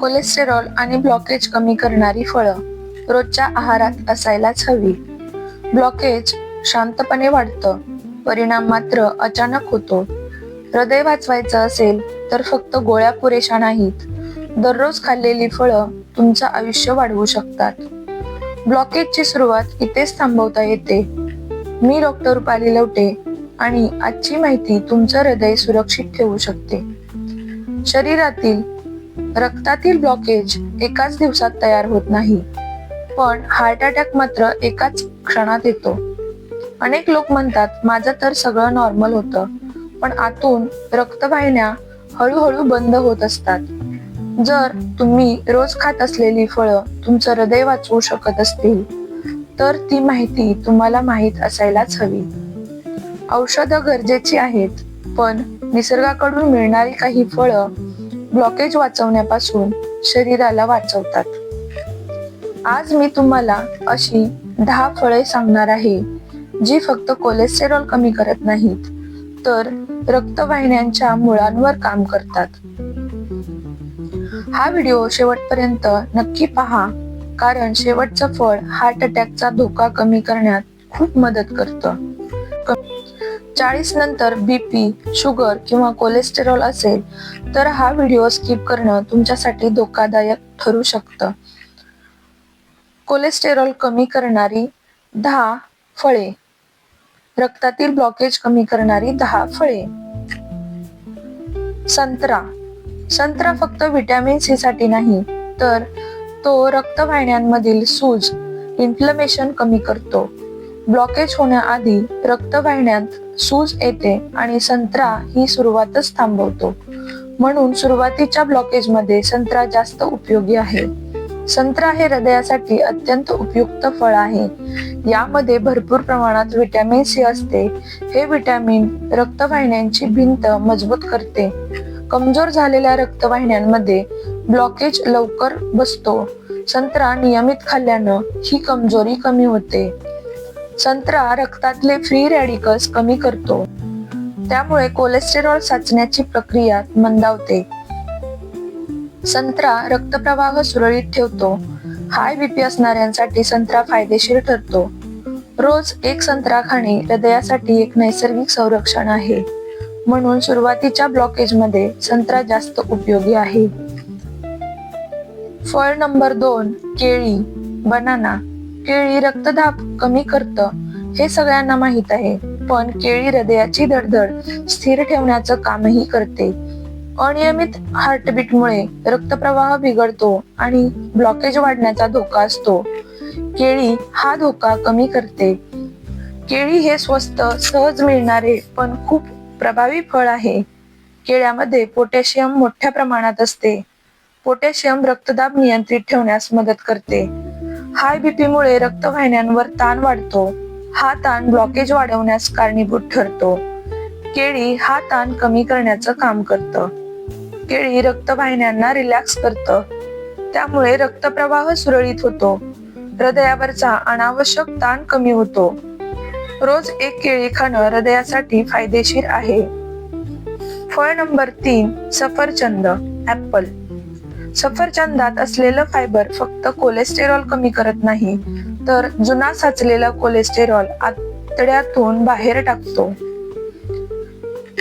Cholesterol आणि blockage कमी करणारी फळं रोजच्या आहारात असायलाच हवी. ब्लॉकेज शांतपणे वाढतं, परिणाम मात्र अचानक होतो. हृदय वाचवायचं असेल तर फक्त गोळ्या पुरेशा नाहीत, दररोज खाल्लेली फळं तुमचं आयुष्य वाढवू शकतात. ब्लॉकेजची सुरुवात इथेच थांबवता येते. मी डॉक्टर रुपाली लवटे आणि आजची माहिती तुमचं हृदय सुरक्षित ठेवू शकते. शरीरातील रक्तातील ब्लॉकेज एकाच दिवसात तयार होत नाही, पण हार्ट अटॅक मात्र एकाच क्षणात येतो. अनेक लोक म्हणतात माझं तर सगळं नॉर्मल होतं, पण आतून रक्तवाहिन्या हळूहळू बंद होत असतात. जर तुम्ही रोज खात असलेली फळं तुमचं हृदय वाचवू शकत असतील तर ती माहिती तुम्हाला माहीत असायलाच हवी. औषधं गरजेची आहेत, पण निसर्गाकडून मिळणारी काही फळं ब्लॉकेज वाचवण्यापासून शरीराला वाचवतात. आज मी तुम्हाला अशी 10 फळे सांगणार आहे जी फक्त कोलेस्टेरॉल कमी करत नाहीत, तर रक्तवाहिन्यांच्या मुळांवर काम करतात. हा व्हिडिओ शेवटपर्यंत नक्की पहा, कारण शेवटचं फळ हार्ट अटॅकचा धोका कमी करण्यात खूप मदत करतं. 40 नंतर बीपी, शुगर किंवा कोलेस्टेरॉल असेल तर हा व्हिडिओ स्किप करणं तुमच्यासाठी धोकादायक ठरू शकतं. कोलेस्टेरॉल कमी करणारी 10 फळे. रक्तातील ब्लॉकेज कमी करणारी 10 फळे. संत्रा. संत्रा फक्त व्हिटॅमिन सी साठी नाही, तर तो रक्तवाहिन्यांमधील सूज, इन्फ्लमेशन कमी करतो. ब्लॉकेज होण्याआधी रक्तवाहिन्यात सूज येते आणि संत्रा ही सुरुवातच थांबवतो. म्हणून सुरुवातीच्या ब्लॉकेजमध्ये संत्रा जास्त उपयोगी आहे. संत्रा हे हृदयासाठी अत्यंत उपयुक्त फळ आहे. यामध्ये भरपूर प्रमाणात व्हिटॅमिन सी असते. हे व्हिटॅमिन रक्तवाहिन्यांची भिंत मजबूत करते. कमजोर झालेल्या रक्तवाहिन्यांमध्ये ब्लॉकेज लवकर बसतो. संत्रा नियमित खाल्ल्यानं ही कमजोरी कमी होते. संत्रा रक्तातले फ्री रॅडिकल्स कमी करतो, त्यामुळे कोलेस्टेरॉल साचण्याची प्रक्रिया मंदावते. संत्रा रक्तप्रवाह सुरळीत ठेवतो. हाय बीपी असणाऱ्यांसाठी संत्रा फायदेशीर ठरतो. रोज एक संत्रा खाणे हृदयासाठी एक नैसर्गिक संरक्षण आहे. म्हणून सुरुवातीच्या ब्लॉकेजमध्ये संत्रा जास्त उपयोगी आहे. फळ नंबर 2, केळी, बनाना. केळी रक्तदाब कमी करतं हे सगळ्यांना माहित आहे, पण केळी हृदयाची धडधड स्थिर ठेवण्याचं कामही करते. अनियमित हार्टबीटमुळे रक्तप्रवाह बिघडतो आणि ब्लॉकेज वाढण्याचा धोका असतो. केळी हा धोका कमी करते. केळी हे स्वस्त, सहज मिळणारे पण खूप प्रभावी फळ आहे. केळ्यामध्ये पोटॅशियम मोठ्या प्रमाणात असते. पोटॅशियम रक्तदाब नियंत्रित ठेवण्यास मदत करते. हाय बीपी मुळे रक्तवाहिन्यांवर ताण वाढतो. हा ताण ब्लॉकेज वाढवण्यास कारणीभूत ठरतो. केळी हा ताण कमी करण्याचं काम करतं. केळी रक्तवाहिन्यांना रिलॅक्स करतं, त्यामुळे रक्तप्रवाह सुरळीत होतो. हृदयावरचा अनावश्यक ताण कमी होतो. रोज एक केळी खाणं हृदयासाठी फायदेशीर आहे. फळ नंबर 3, सफरचंद, ऍपल. सफरचंदात असलेलं फायबर फक्त कोलेस्टेरॉल कमी करत नाही, तर जुना साचलेला कोलेस्टेरॉल आतड्यातून बाहेर टाकतो.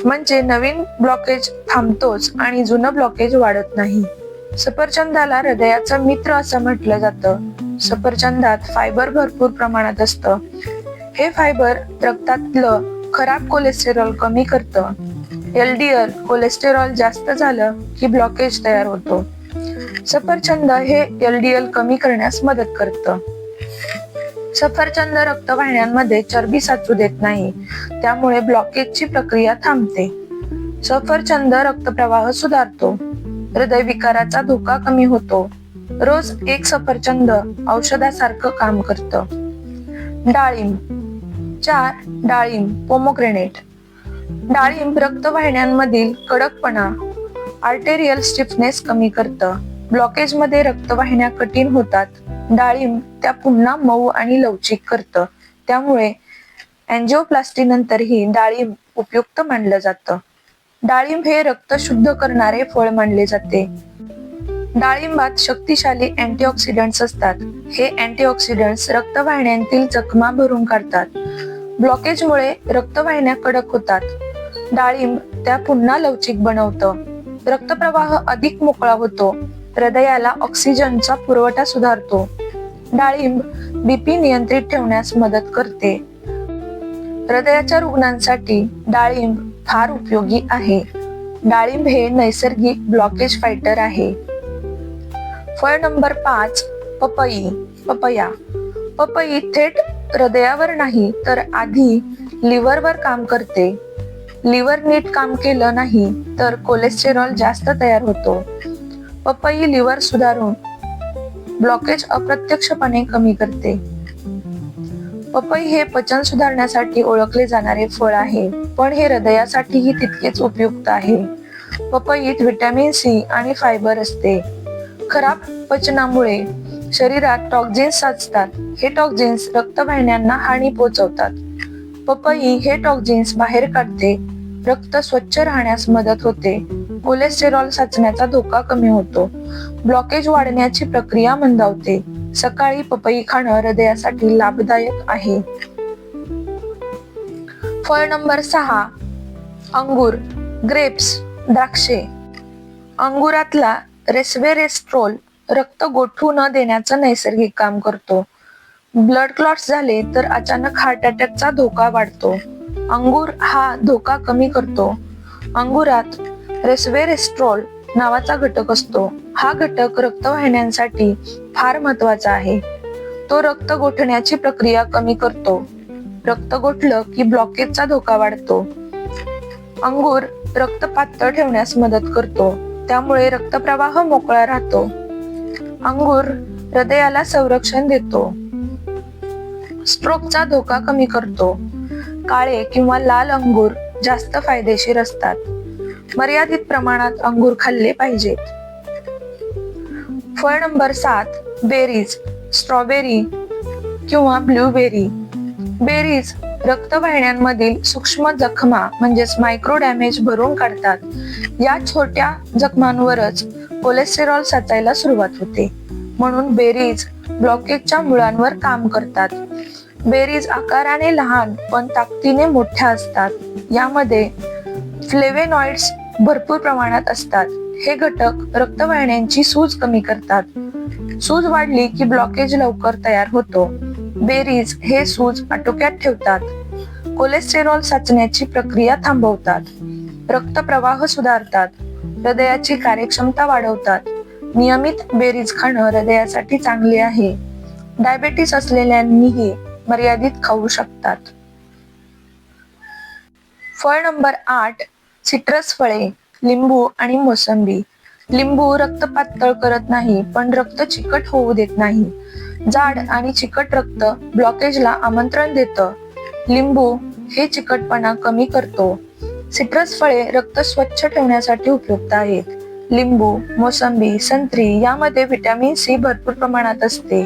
म्हणजे नवीन ब्लॉकेज थांबतोच आणि जुनं ब्लॉकेज वाढत नाही. सफरचंदाला हृदयाचा मित्र असं म्हटलं जातं. सफरचंदात फायबर भरपूर प्रमाणात असतं. हे फायबर रक्तातलं खराब कोलेस्टेरॉल कमी करतं. LDL कोलेस्टेरॉल जास्त झालं की ब्लॉकेज तयार होतो. सफरचंद हे LDL कमी करण्यास मदत करतं. सफरचंद रक्तवाहिन्यांमध्ये चरबी साचू देत नाही, त्यामुळे ब्लॉकेजची प्रक्रिया थांबते. सफरचंद रक्तप्रवाह सुधारतो. हृदयविकाराचा धोका कमी होतो. रोज एक सफरचंद औषधासारखं काम करतं. डाळिंब. 4, डाळिंब, पोमोग्रेनेट. डाळिंब रक्तवाहिन्यांमधील कडकपणा, आर्टेरियल स्टिफनेस कमी करतं. ब्लॉकेजमध्ये रक्तवाहिन्या कठीण होतात. डाळिंब त्या पुन्हा मऊ आणि लवचिक करतं, त्यामुळे अँजिओप्लास्टी नंतरही डाळिंब उपयुक्त मानलं जातं. डाळिंब हे रक्त शुद्ध करणारे फळ मानले जाते. डाळिंबात शक्तिशाली अँटीऑक्सिडंट्स असतात. हे अँटीऑक्सिडंट्स रक्तवाहिन्यांतील जखमा भरून काढतात. ब्लॉकेजमुळे रक्तवाहिन्या कडक होतात. डाळिंब त्या पुन्हा लवचिक बनवतं. रक्तप्रवाह अधिक मोकळा होतो. हृदयाला ऑक्सिजनचा पुरवठा सुधारतो. डाळिंब बीपी नियंत्रित ठेवण्यास मदत करते. हृदयाच्या रुग्णांसाठी डाळिंब फार उपयोगी आहे. डाळिंब हे नैसर्गिक ब्लॉकेज फायटर आहे. फळ नंबर 5, पपई. पपया. पपई थेट हृदयावर नाही तर आधी लिव्हरवर काम करते. लिव्हर नीट काम केलं नाही तर कोलेस्टेरॉल जास्त तयार होतो. पपई लिव्हर सुधारून ब्लॉकेज अप्रत्यक्षपणे कमी करते. पपई हे पचन सुधारण्यासाठी ओळखले जाणारे फळ आहे, पण हे हृदयासाठीही तितकेच उपयुक्त आहे. पपईत व्हिटॅमिन सी आणि फायबर असते. खराब पचनामुळे शरीरात टॉक्झिन्स साचतात. हे टॉक्झिन्स रक्तवाहिन्यांना हानी पोहोचवतात. पपई हे टॉक्झिन्स बाहेर काढते. रक्त स्वच्छ राहण्यास मदत होते. कोलेस्टेरॉल साचण्याचा धोका कमी होतो. ब्लॉकेज वाढण्याची प्रक्रिया मंदावते. सकाळी पपई खाणं हृदयासाठी लाभदायक आहे. फळ नंबर 6, अंगूर. ग्रेप्स. द्राक्षे. अंगुरातला रेस्वेरेस्ट्रोल रक्त गोठू न देण्याचं नैसर्गिक काम करतो. ब्लड क्लॉट्स झाले तर अचानक हार्ट अटॅकचा धोका वाढतो. अंगूर हा धोका कमी करतो. अंगुरात रेस्वेरेस्ट्रोल नावाचा घटक असतो. हा घटक रक्तवाहिन्यांसाठी फार महत्वाचा आहे. तो रक्त गोठण्याची प्रक्रिया कमी करतो. रक्त गोठलं की ब्लॉकेजचा धोका वाढतो. अंगूर रक्त पातळ ठेवण्यास मदत करतो. त्यामुळे रक्तप्रवाह मोकळा राहतो. अंगूर हृदयाला संरक्षण देतो. स्ट्रोकचा धोका कमी करतो. काळे किंवा लाल अंगूर जास्त फायदेशीर असतात. मर्यादित प्रमाणात अंगूर खाल्ले पाहिजेत. फळ नंबर 7, बेरीज. स्ट्रॉबेरी किंवा ब्लूबेरी. बेरीज रक्तवाहिन्यांमधील सूक्ष्म जखमा म्हणजेच मायक्रो डॅमेज भरून काढतात. या छोट्या जखमांवरच कोलेस्टेरॉल साचायला सुरुवात होते. म्हणून बेरीज ब्लॉकेजच्या मुळांवर काम करतात. बेरीज आकाराने लहान पण ताकदीने मोठ्या असतात. यामध्ये फ्लेवेनॉइड्स भरपूर प्रमाणात असतात. हे घटक रक्तवाहिन्यांची सूज कमी करतात. सूज वाढली की ब्लॉकेज लवकर तयार होतो. बेरीज हे सूज आटोक्यात ठेवतात. कोलेस्टेरॉल साचण्याची प्रक्रिया थांबवतात. रक्तप्रवाह सुधारतात. हृदयाची कार्यक्षमता वाढवतात. नियमित बेरीज खाणं हृदयासाठी चांगले आहे. डायबेटीस असलेल्यांनीही मर्यादित खाऊ शकतात. फळ नंबर 8, सिट्रस फळे. लिंबू आणि मोसंबी. लिंबू रक्त पातळ करत नाही पण रक्त चिकट होऊ देत नाही. जाड आणि चिकट रक्त ब्लॉकेजला आमंत्रण देतं. लिंबू हे चिकटपणा कमी करतो. सिट्रस फळे रक्त स्वच्छ ठेवण्यासाठी उपयुक्त आहेत. लिंबू, मोसंबी, संत्री यामध्ये व्हिटॅमिन सी भरपूर प्रमाणात असते.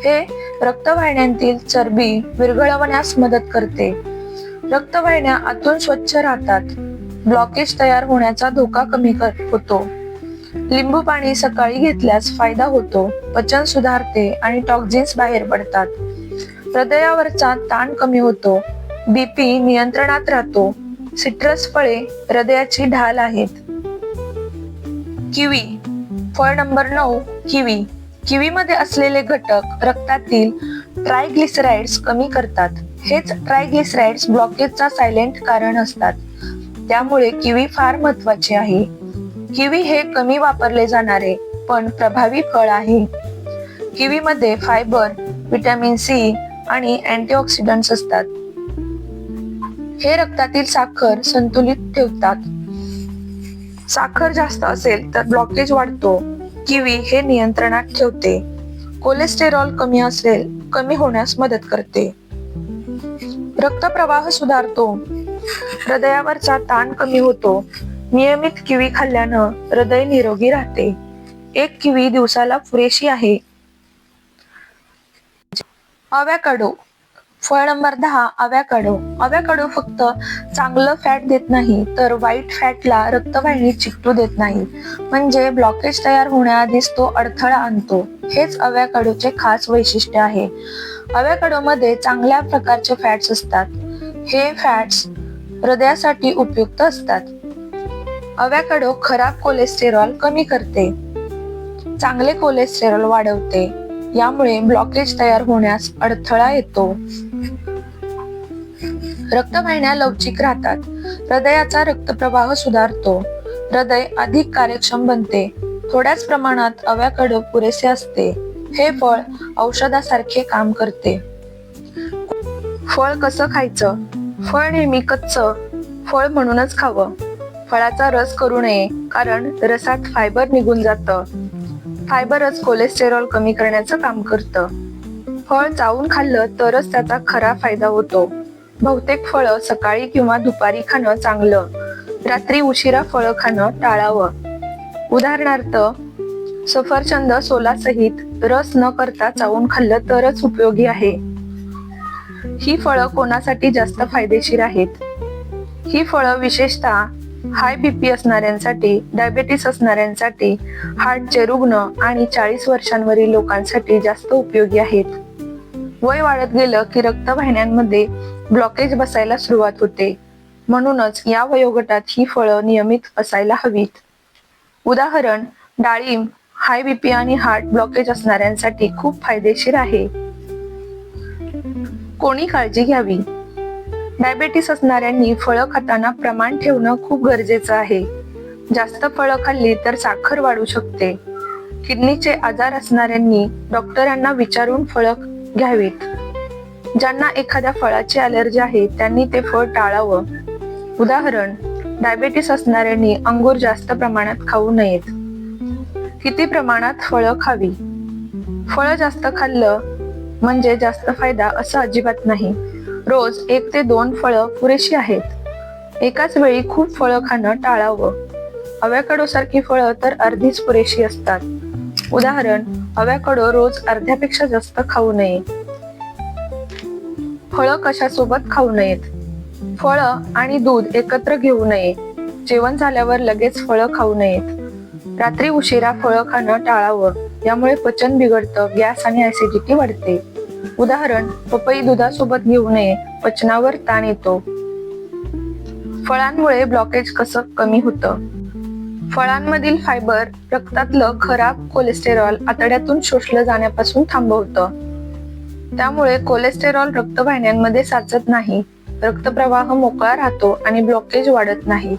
हे रक्तवाहिन्यांतील चरबी विरघळवण्यास मदत करते. रक्तवाहिन्या आतून स्वच्छ राहतात. ब्लॉकेज तयार होण्याचा धोका कमी होतो. लिंबू पाणी सकाळी घेतल्यास फायदा होतो. पचन सुधारते आणि टॉक्झिन्स बाहेर पडतात. हृदयावरचा ताण कमी होतो. बीपी नियंत्रणात राहतो. सिट्रस फळे हृदयाची ढाल आहेत. किवी. फळ नंबर 9, किवी. किवीमध्ये असलेले घटक रक्तातील ट्रायग्लिसराइड्स कमी करतात. हेच ट्रायग्लिसराइड्स ब्लॉकेजचा सायलेंट कारण असतात. त्यामुळे किवी फार महत्वाचे आहे. किवी हे कमी वापरले जाणारे पण प्रभावी फळ आहे. किवीमध्ये फायबर, व्हिटॅमिन सी आणि अँटीऑक्सिडंट्स असतात. हे रक्तातील साखर संतुलित ठेवतात. साखर जास्त असेल तर ब्लॉकेज वाढतो. किवी हे नियंत्रणात ठेवते. कोलेस्टेरॉल कमी होण्यास मदत करते. रक्तप्रवाह सुधारतो. हृदयावरचा ताण कमी होतो. नियमित किवी खाल्ल्यानं हृदय निरोगी राहते. एक किवी दिवसाला पुरेशी आहे. अवॅकाडो. फळ नंबर 10 अवॅकाडो. अवॅकाडो फक्त चांगलं फॅट देत नाही तर वाईट फॅटला रक्तवाहिनीत चिकटू देत नाही, म्हणजे ब्लॉकेज तयार होण्याआधीच तो अडथळा आणतो. हेच अवॅकाडोचे खास वैशिष्ट्य आहे. अवॅकाडोमध्ये चांगल्या प्रकारचे फॅट्स असतात. हे फॅट्स हृदयासाठी उपयुक्त असतात. अवॅकाडो खराब कोलेस्टेरॉल कमी करते, चांगले कोलेस्टेरॉल वाढवते. यामुळे ब्लॉकेज तयार होण्यास अडथळा येतो. रक्तवाहिन्या लवचिक राहतात. हृदयाचा रक्तप्रवाह सुधारतो. हृदय अधिक कार्यक्षम बनते. थोड्याच प्रमाणात अवॅकाडो पुरेसे असते. हे फळ औषधासारखे काम करते. फळ कसं खायचं? फळ नेहमी कच्चं फळ म्हणूनच खावं. फळाचा रस करू नये, कारण रसात फायबर निघून जातं. फायबरच कोलेस्टेरॉल कमी करण्याचं काम करतं. फळ चावून खाल्लं तरच त्याचा खरा फायदा होतो. बहुतेक फळं सकाळी किंवा दुपारी खाणं चांगलं. रात्री उशिरा फळं खाणं टाळावं. उदाहरणार्थ, सफरचंद सोलासहित रस न करता चावून खाल्लं तरच उपयोगी आहे. ही फळं कोणासाठी जास्त फायदेशीर आहेत? ही फळं विशेषतः हाय बीपी असणाऱ्यांसाठी, डायबेटीस असणाऱ्यांसाठी, हार्टचे रुग्ण आणि 40 वर्षांवरील लोकांसाठी जास्त उपयोगी आहेत. वय वाढत गेलं की रक्तवाहिन्यांमध्ये ब्लॉकेज बसायला सुरुवात होते. म्हणूनच या वयोगटात ही फळं नियमित असायला हवीत. उदाहरण, डाळिंब हाय बीपी आणि हार्ट ब्लॉकेज असणाऱ्यांसाठी खूप फायदेशीर आहे. कोणी काळजी घ्यावी? डायबेटीस असणाऱ्यांनी फळं खाताना प्रमाण ठेवणं खूप गरजेचं आहे. जास्त फळं खाल्ली तर साखर वाढू शकते. किडनीचे आजार असणाऱ्यांनी डॉक्टरांना विचारून फळं घ्यावीत. ज्यांना एखाद्या फळाची ॲलर्जी आहे त्यांनी ते फळ टाळावं. उदाहरण, डायबेटीस असणाऱ्यांनी अंगूर जास्त प्रमाणात खाऊ नयेत. किती प्रमाणात फळं खावी? फळं जास्त खाल्लं म्हणजे जास्त फायदा असं अजिबात नाही. रोज 1 ते 2 फळं पुरेशी आहेत. एकाच वेळी खूप फळं खाणं टाळावं. अवॅकाडो सारखी फळं तर अर्धीच पुरेशी असतात. उदाहरण, अवॅकाडो रोज अर्ध्यापेक्षा जास्त खाऊ नये. फळं कशासोबत खाऊ नयेत? फळं आणि दूध एकत्र घेऊ नये. जेवण झाल्यावर लगेच फळं खाऊ नयेत. रात्री उशिरा फळं खाणं टाळावं. यामुळे पचन बिघडतं, गॅस आणि ऍसिडिटी वाढते. उदाहरण, पपई दुधासोबत घेऊ नये, पचनावर ताण येतो. फळांमुळे ब्लॉकेज कसं कमी होतं? फळांमधील फायबर रक्तातलं खराब कोलेस्टेरॉल आतड्यातून शोषलं जाण्यापासून थांबवतं. त्यामुळे कोलेस्टेरॉल रक्तवाहिन्यांमध्ये साचत नाही, रक्तप्रवाह मोकळा राहतो आणि ब्लॉकेज वाढत नाही.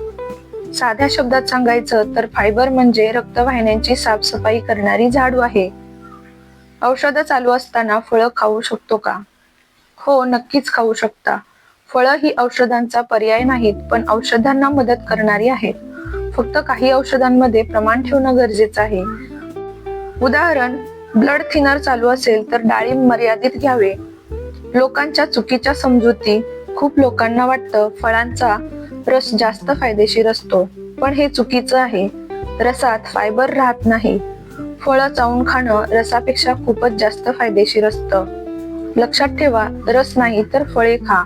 साध्या शब्दात सांगायचं तर फायबर म्हणजे रक्तवाहिन्यांची साफसफाई करणारी झाडू आहे. औषधं चालू असताना फळं खाऊ शकतो का? हो, नक्कीच खाऊ शकता. फळं ही औषधांचा पर्याय नाहीत, पण औषधांना मदत करणारी आहेत. फक्त काही औषधांमध्ये प्रमाण ठेवणं गरजेचं आहे. उदाहरण, ब्लड थिनर चालू असेल तर डाळिंब मर्यादित घ्यावे. लोकांच्या चुकीच्या समजुती. खूप लोकांना वाटतं फळांचा रस जास्त फायदेशीर असतो, पण हे चुकीचं आहे. रसात फायबर राहत नाही. फळं चावून खाणं रसापेक्षा खूपच जास्त फायदेशीर असतं. लक्षात ठेवा, रस नाही तर फळे खा.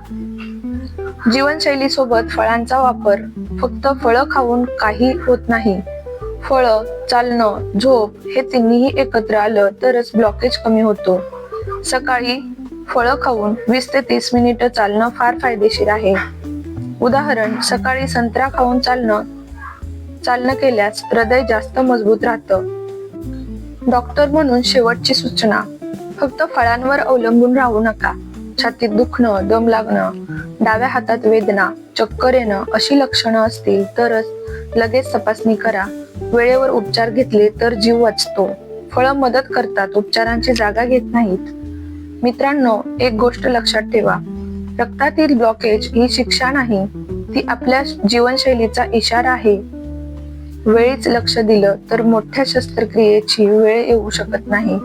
जीवनशैलीसोबत फळांचा वापर. फक्त फळं खाऊन काही होत नाही. फळं, चालणं, झोप हे तिन्हीही एकत्र आलं तरच ब्लॉकेज कमी होतो. सकाळी फळं खाऊन 20 ते 30 मिनिटं चालणं फार फायदेशीर आहे. उदाहरण, सकाळी संत्रा खाऊन चालणं केल्यास हृदय जास्त मजबूत राहतं. डॉक्टर म्हणून शेवटची सूचना, फक्त फळांवर अवलंबून राहू नका. छातीत दुखणं, दम लागणं, डाव्या हातात वेदना, चक्कर येणं अशी लक्षणं असतील तरच लगेच तपासणी करा. वेळेवर उपचार घेतले तर जीव वाचतो. फळं मदत करतात, उपचारांची जागा घेत नाहीत. मित्रांनो, एक गोष्ट लक्षात ठेवा, रक्तातील ब्लॉकेज ही शिक्षा नाही, ती आपल्या जीवनशैलीचा इशारा आहे. वेळीच लक्ष दिलं तर मोठ्या शस्त्रक्रियेची वेळ येऊ शकत नाही.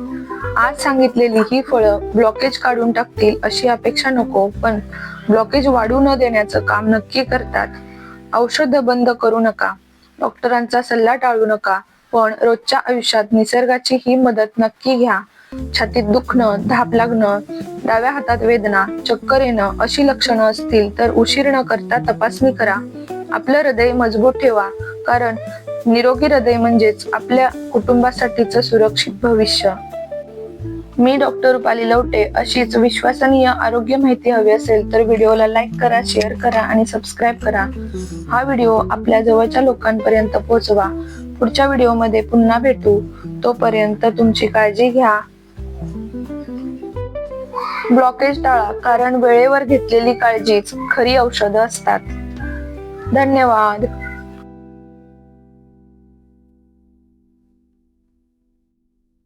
आज सांगितलेली ही फळं ब्लॉकेज काढून टाकतील अशी अपेक्षा नको, पण ब्लॉकेज वाढू न देण्याचं काम नक्की करतात. औषधं बंद करू नका, डॉक्टरांचा सल्ला टाळू नका, पण रोजच्या आयुष्यात निसर्गाची ही मदत नक्की घ्या. छातीत दुखणं, धाप लागणं, डाव्या हातात वेदना, चक्कर येणं अशी लक्षणं असतील तर उशीर न करता तपासणी करा. आपलं हृदय मजबूत ठेवा, कारण निरोगी हृदय म्हणजेच आपल्या कुटुंबासाठीचं सुरक्षित भविष्य. मी डॉक्टर रुपाली लवटे. अशीच विश्वसनीय आरोग्य माहिती हवी असेल तर व्हिडिओला लाईक करा, शेअर करा आणि सबस्क्राईब करा. हा व्हिडिओ आपल्या जवळच्या लोकांपर्यंत पोहोचवा. पुढच्या व्हिडिओमध्ये पुन्हा भेटू. तोपर्यंत तुमची काळजी घ्या. ब्लॉकेज टाळा, कारण वेळेवर घेतलेली काळजीच खरी औषधं असतात. धन्यवाद.